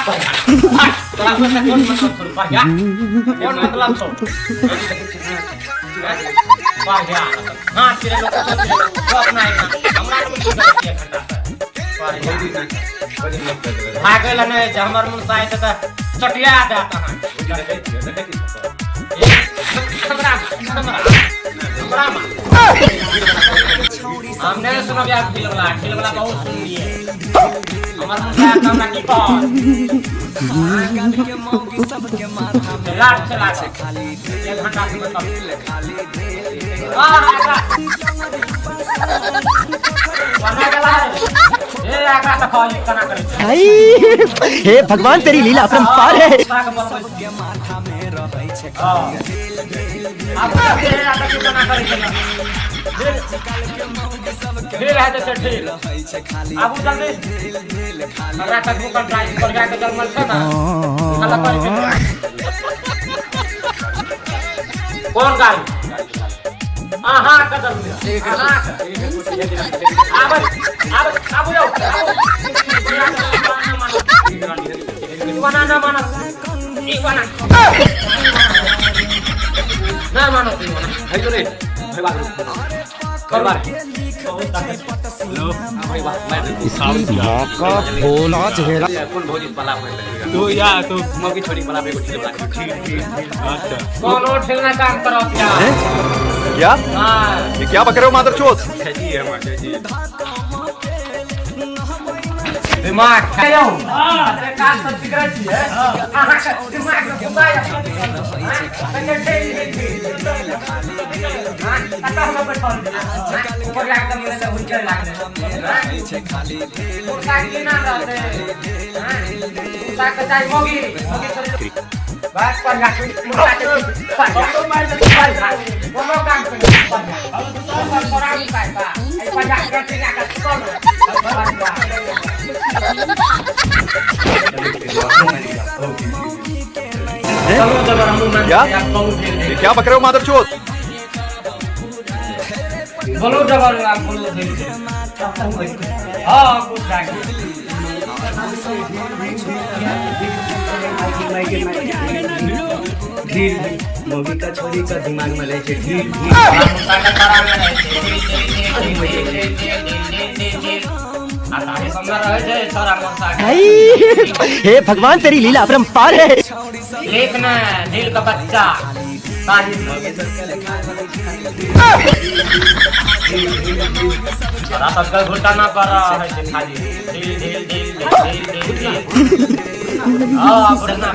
तोरा को से कौन मतलब छोड़ पा गया कौन मतलब छोड़ पा गया हां तेरे लोग को अपना है हमरा को कुछ करके घंटा भागल नहीं जे हमर मुंह साइ त चटिया देता हां हमरा हमने सुनो क्या फिल्म वाला बहुत सुन लिए हमार मुंडा हमरा की कह लाट चला खाली 1 घंटा से बता बना गला ए आका त खोल कना करे हे भगवान तेरी लीला अपरंपार है। आप तेरे आका की कना करे ढेर है तो ढेर आबू जल्दी हमरा तक को ड्राइव कर जाके जलमल था ना साला पर कौन गाड़ी हां कदम हां आबो जाओ इवाना ना मानो इवाना ना मानो इवाना है तो नहीं भाई बात करवा हेलो भाई बात मैं का भोला चेहरा कौन भोजी पला पे तो या तो मौकी छोड़ी पला पे ठीक अच्छा कौन और ठेलना काम करो क्या हां ये क्या बक रहे हो मादरचोद? जी है मां जी दिमाग खायो हां तेरे कान सब सिगरेट है हां दिमाग में घुसाया हां कता हम बैठल ऊपर जाकर मेरे से हुंचर लागले खाली मुर्गा की ना रहते हां मुर्गा के चाय मोगी बात पर जा मुर्गा के तो मार दे बोलो काम कर पराम काय बा ए पजा के टिका का कौन क्या ये क्या बक रहे हो मादरचोद? बोलो डबल आप बोलो हां कुछ जाके ढील मोगी का छोरी का दिमाग में रहे ढील हे भगवान तेरी लीला अपरंपार है। देखना ढील का बच्चा सबका घुटा ना कर रहा है खाली ढील ढील ढील ढील ढील हां बढ़ना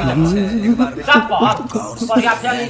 सब पर आप जानी